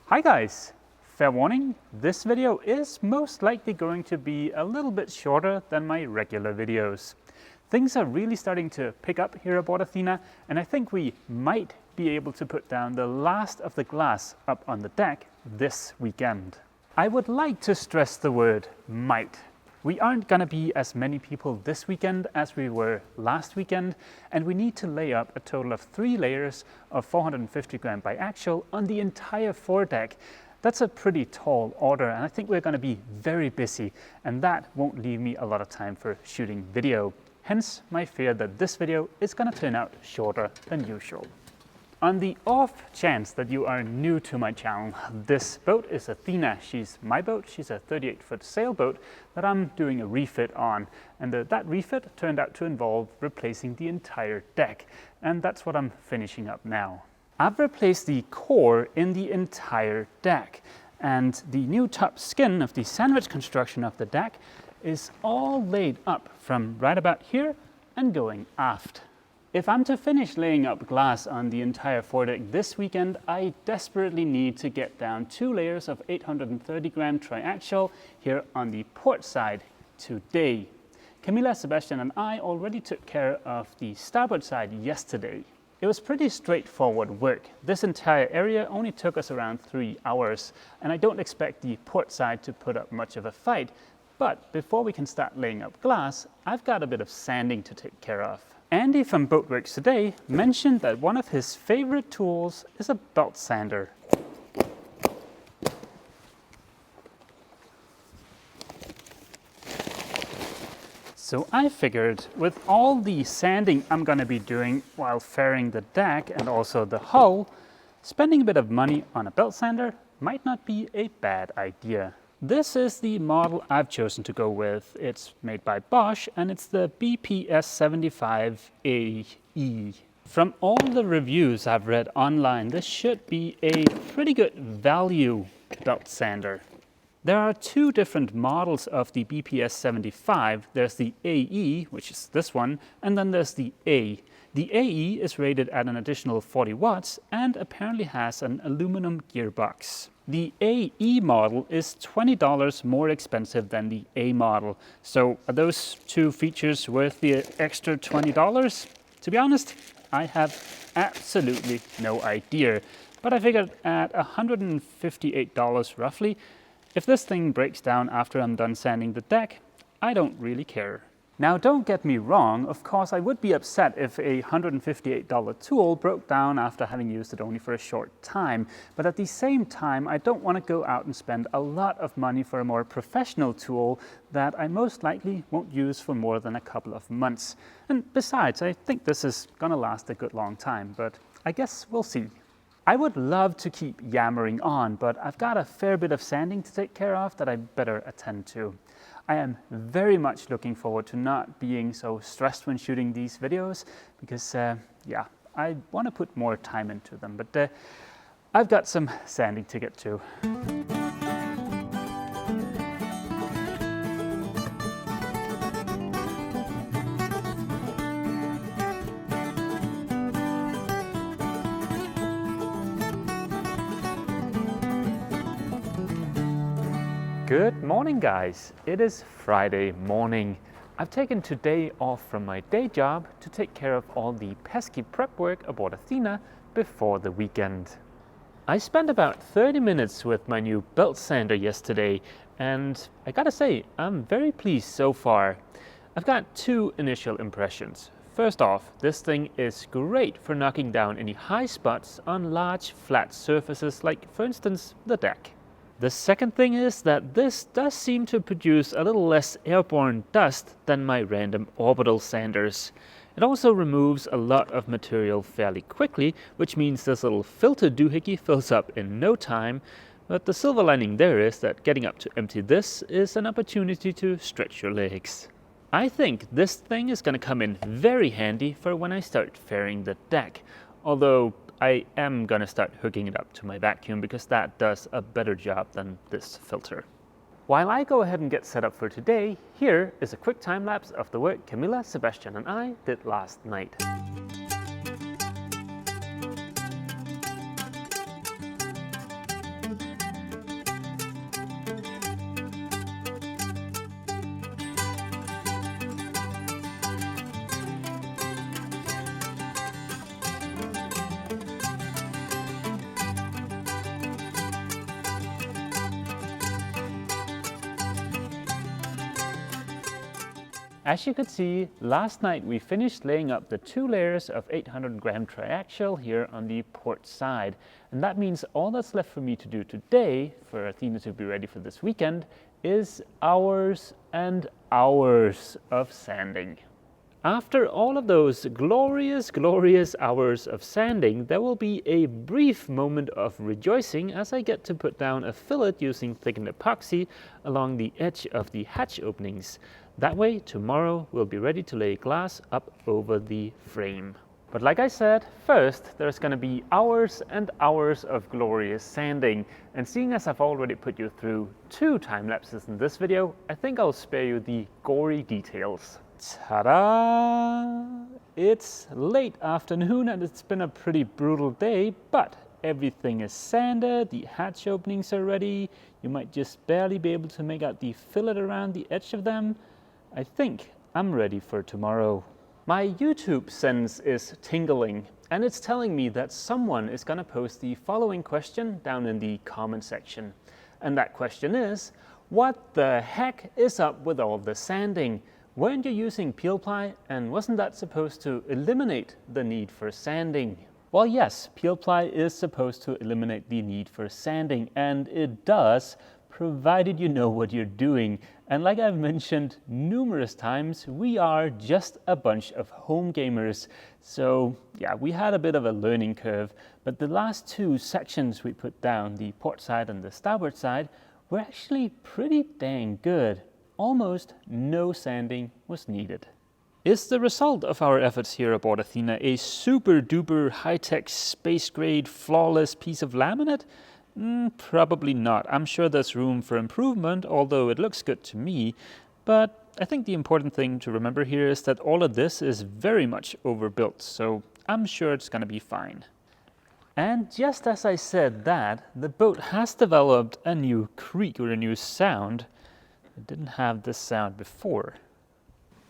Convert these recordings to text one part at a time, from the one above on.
Hi guys! Fair warning, this video is most likely going to be a little bit shorter than my regular videos. Things are really starting to pick up here aboard Athena, and I think we might be able to put down the last of the glass up on the deck this weekend. I would like to stress the word might. We aren't going to be as many people this weekend as we were last weekend, and we need to lay up a total of 3 layers of 450 gram biaxial on the entire foredeck. That's a pretty tall order, and I think we're going to be very busy, and that won't leave me a lot of time for shooting video. Hence my fear that this video is going to turn out shorter than usual. On the off chance that you are new to my channel, this boat is Athena. She's my boat. She's a 38-foot sailboat that I'm doing a refit on. And that refit turned out to involve replacing the entire deck. And that's what I'm finishing up now. I've replaced the core in the entire deck. And the new top skin of the sandwich construction of the deck is all laid up from right about here and going aft. If I'm to finish laying up glass on the entire foredeck this weekend, I desperately need to get down 2 layers of 830 gram triaxial here on the port side today. Camilla, Sebastian and I already took care of the starboard side yesterday. It was pretty straightforward work. This entire area only took us around 3 hours, and I don't expect the port side to put up much of a fight. But before we can start laying up glass, I've got a bit of sanding to take care of. Andy from Boatworks Today mentioned that one of his favorite tools is a belt sander. So I figured with all the sanding I'm going to be doing while fairing the deck and also the hull, spending a bit of money on a belt sander might not be a bad idea. This is the model I've chosen to go with. It's made by Bosch and it's the BPS 75AE. From all the reviews I've read online, this should be a pretty good value belt sander. There are 2 different models of the BPS 75. There's the AE, which is this one, and then there's the A. The AE is rated at an additional 40 watts and apparently has an aluminum gearbox. The AE model is $20 more expensive than the A model. So are those 2 features worth the extra $20? To be honest, I have absolutely no idea. But I figured at $158 roughly, if this thing breaks down after I'm done sanding the deck, I don't really care. Now don't get me wrong, of course I would be upset if a $158 tool broke down after having used it only for a short time, but at the same time I don't want to go out and spend a lot of money for a more professional tool that I most likely won't use for more than a couple of months. And besides, I think this is gonna last a good long time, but I guess we'll see. I would love to keep yammering on, but I've got a fair bit of sanding to take care of that I better attend to. I am very much looking forward to not being so stressed when shooting these videos because, yeah, I want to put more time into them, but I've got some sanding to get to. Good morning guys, it is Friday morning. I've taken today off from my day job to take care of all the pesky prep work aboard Athena before the weekend. I spent about 30 minutes with my new belt sander yesterday and I gotta say, I'm very pleased so far. I've got 2 initial impressions. First off, this thing is great for knocking down any high spots on large flat surfaces like for instance the deck. The second thing is that this does seem to produce a little less airborne dust than my random orbital sanders. It also removes a lot of material fairly quickly, which means this little filter doohickey fills up in no time, but the silver lining there is that getting up to empty this is an opportunity to stretch your legs. I think this thing is going to come in very handy for when I start fairing the deck, although I am going to start hooking it up to my vacuum because that does a better job than this filter. While I go ahead and get set up for today, here is a quick time lapse of the work Camilla, Sebastian and I did last night. As you could see, last night we finished laying up the 2 layers of 800 gram triaxial here on the port side. And that means all that's left for me to do today, for Athena to be ready for this weekend, is hours and hours of sanding. After all of those glorious hours of sanding, there will be a brief moment of rejoicing as I get to put down a fillet using thickened epoxy along the edge of the hatch openings. That way, tomorrow we'll be ready to lay glass up over the frame. But like I said, first there's going to be hours and hours of glorious sanding. And seeing as I've already put you through 2 time lapses in this video, I think I'll spare you the gory details. Ta-da! It's late afternoon and it's been a pretty brutal day, but everything is sanded, the hatch openings are ready. You might just barely be able to make out the fillet around the edge of them. I think I'm ready for tomorrow. My YouTube sense is tingling, and it's telling me that someone is going to post the following question down in the comment section. And that question is, what the heck is up with all the sanding? Weren't you using peel ply, and wasn't that supposed to eliminate the need for sanding? Well, yes, peel ply is supposed to eliminate the need for sanding, and it does, provided you know what you're doing. And like I've mentioned numerous times, we are just a bunch of home gamers. So yeah, we had a bit of a learning curve, but the last 2 sections we put down, the port side and the starboard side, were actually pretty dang good. Almost no sanding was needed. Is the result of our efforts here aboard Athena a super duper high-tech space grade flawless piece of laminate? Probably not. I'm sure there's room for improvement, although it looks good to me. But I think the important thing to remember here is that all of this is very much overbuilt, so I'm sure it's going to be fine. And just as I said that, the boat has developed a new creak or a new sound. It didn't have this sound before.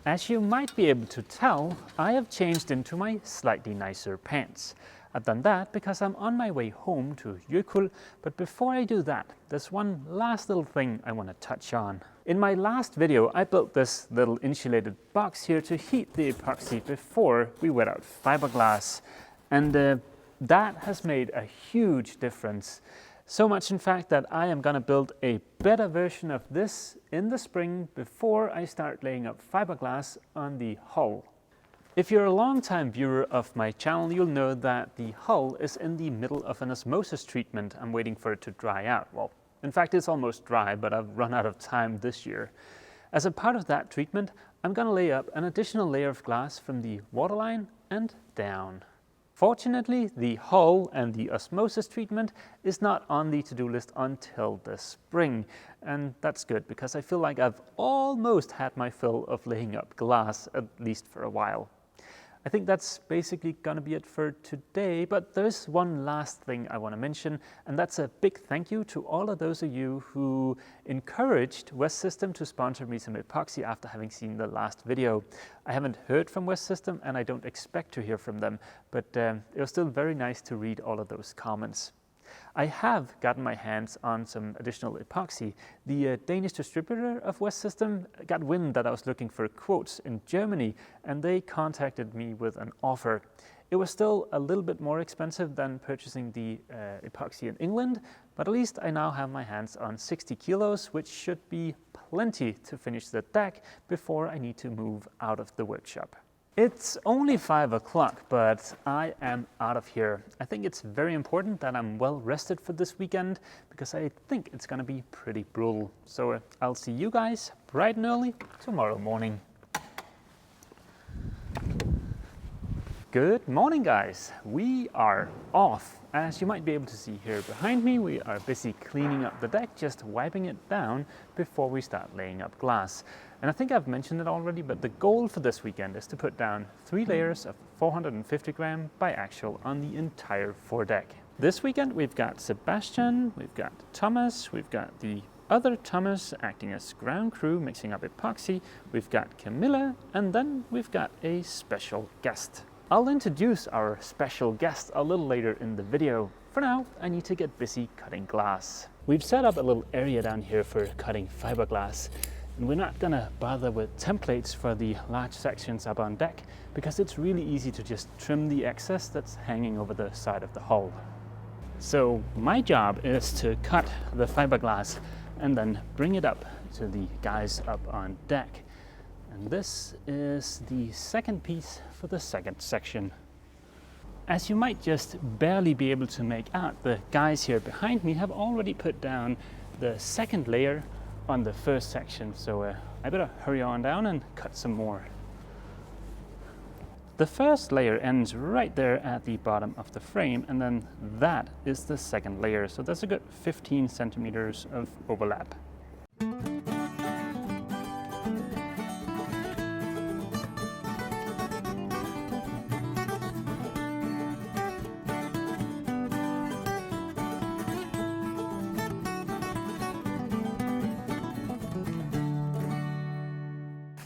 As you might be able to tell, I have changed into my slightly nicer pants. I've done that because I'm on my way home to Jökull, but before I do that, there's one last little thing I want to touch on. In my last video, I built this little insulated box here to heat the epoxy before we wet out fiberglass, and that has made a huge difference. So much, in fact, that I am going to build a better version of this in the spring before I start laying up fiberglass on the hull. If you're a long-time viewer of my channel, you'll know that the hull is in the middle of an osmosis treatment. I'm waiting for it to dry out. Well, in fact, it's almost dry, but I've run out of time this year. As a part of that treatment, I'm going to lay up an additional layer of glass from the waterline and down. Fortunately, the hull and the osmosis treatment is not on the to-do list until the spring. And that's good because I feel like I've almost had my fill of laying up glass, at least for a while. I think that's basically going to be it for today, but there's one last thing I want to mention, and that's a big thank you to all of those of you who encouraged West System to sponsor me some epoxy after having seen the last video. I haven't heard from West System, and I don't expect to hear from them, but it was still very nice to read all of those comments. I have gotten my hands on some additional epoxy. The Danish distributor of West System got wind that I was looking for quotes in Germany, and they contacted me with an offer. It was still a little bit more expensive than purchasing the epoxy in England, but at least I now have my hands on 60 kilos, which should be plenty to finish the deck before I need to move out of the workshop. It's only 5 o'clock, but I am out of here. I think it's very important that I'm well rested for this weekend because I think it's going to be pretty brutal. So I'll see you guys bright and early tomorrow morning. Good morning, guys. We are off. As you might be able to see here behind me, we are busy cleaning up the deck, just wiping it down before we start laying up glass. And I think I've mentioned it already, but the goal for this weekend is to put down 3 layers of 450 gram biaxial on the entire foredeck. This weekend we've got Sebastian, we've got Thomas, we've got the other Thomas acting as ground crew mixing up epoxy, we've got Camilla, and then we've got a special guest. I'll introduce our special guest a little later in the video. For now, I need to get busy cutting glass. We've set up a little area down here for cutting fiberglass. And we're not gonna bother with templates for the large sections up on deck because it's really easy to just trim the excess that's hanging over the side of the hull. So my job is to cut the fiberglass and then bring it up to the guys up on deck. And this is the second piece for the second section. As you might just barely be able to make out, the guys here behind me have already put down the second layer on the first section, so I better hurry on down and cut some more. The first layer ends right there at the bottom of the frame, and then that is the second layer, so there's a good 15 centimeters of overlap.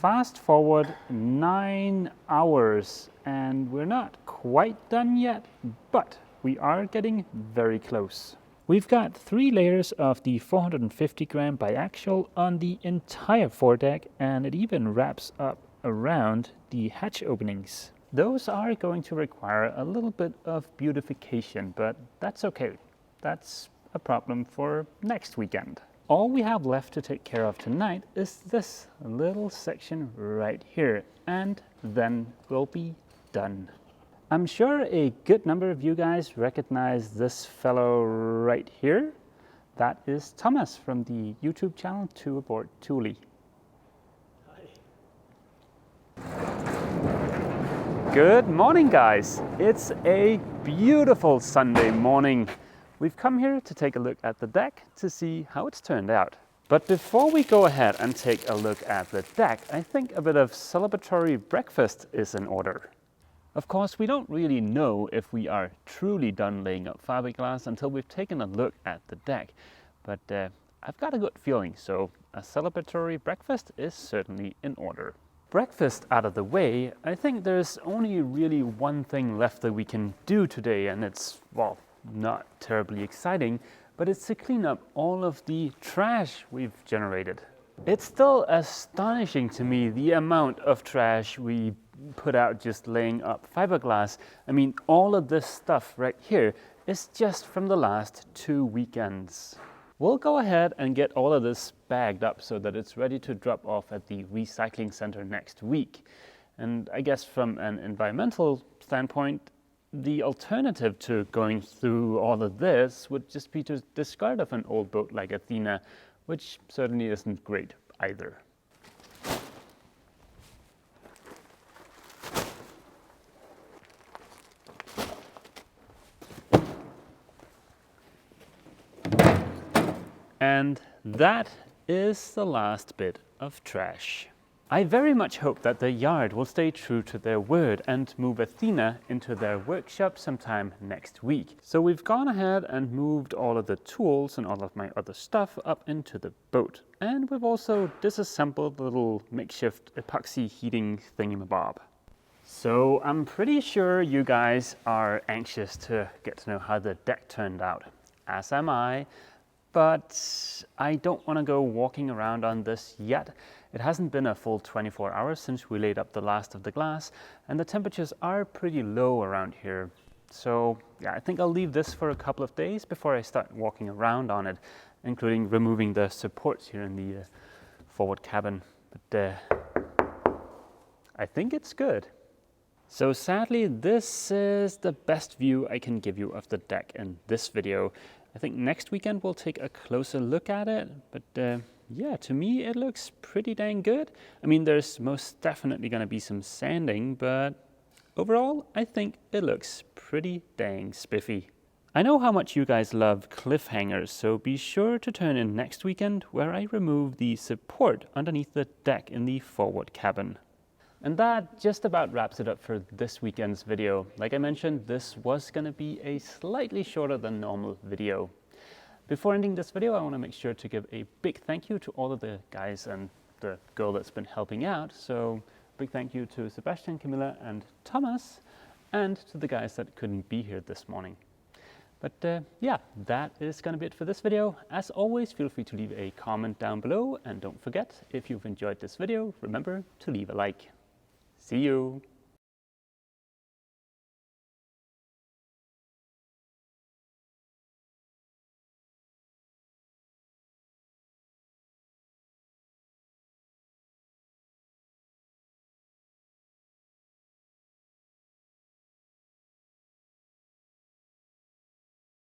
Fast forward 9 hours and we're not quite done yet, but we are getting very close. We've got 3 layers of the 450 gram biaxial on the entire foredeck, and it even wraps up around the hatch openings. Those are going to require a little bit of beautification, but that's okay. That's a problem for next weekend. All we have left to take care of tonight is this little section right here, and then we'll be done. I'm sure a good number of you guys recognize this fellow right here. That is Thomas from the YouTube channel 2 Aboard Thule. Hi. Good morning, guys. It's a beautiful Sunday morning. We've come here to take a look at the deck to see how it's turned out. But before we go ahead and take a look at the deck, I think a bit of celebratory breakfast is in order. Of course, we don't really know if we are truly done laying up fiberglass until we've taken a look at the deck. But I've got a good feeling, so a celebratory breakfast is certainly in order. Breakfast out of the way, I think there's only really one thing left that we can do today, and it's, well, not terribly exciting, but it's to clean up all of the trash we've generated. It's still astonishing to me the amount of trash we put out just laying up fiberglass. I mean, all of this stuff right here is just from the last 2 weekends. We'll go ahead and get all of this bagged up so that it's ready to drop off at the recycling center next week. And I guess from an environmental standpoint, the alternative to going through all of this would just be to discard of an old boat like Athena, which certainly isn't great either. And that is the last bit of trash. I very much hope that the yard will stay true to their word and move Athena into their workshop sometime next week. So we've gone ahead and moved all of the tools and all of my other stuff up into the boat. And we've also disassembled the little makeshift epoxy heating thingamabob. So I'm pretty sure you guys are anxious to get to know how the deck turned out, as am I. But I don't want to go walking around on this yet. It hasn't been a full 24 hours since we laid up the last of the glass, and the temperatures are pretty low around here. So yeah, I think I'll leave this for a couple of days before I start walking around on it, including removing the supports here in the forward cabin. But I think it's good. So sadly, this is the best view I can give you of the deck in this video. I think next weekend we'll take a closer look at it, but yeah, to me it looks pretty dang good. I mean, there's most definitely going to be some sanding, but overall I think it looks pretty dang spiffy. I know how much you guys love cliffhangers, so be sure to turn in next weekend where I remove the support underneath the deck in the forward cabin. And that just about wraps it up for this weekend's video. Like I mentioned, this was going to be a slightly shorter than normal video. Before ending this video, I want to make sure to give a big thank you to all of the guys and the girl that's been helping out. So big thank you to Sebastian, Camilla, and Thomas, and to the guys that couldn't be here this morning. But yeah, that is going to be it for this video. As always, feel free to leave a comment down below, and don't forget, if you've enjoyed this video, remember to leave a like. See you!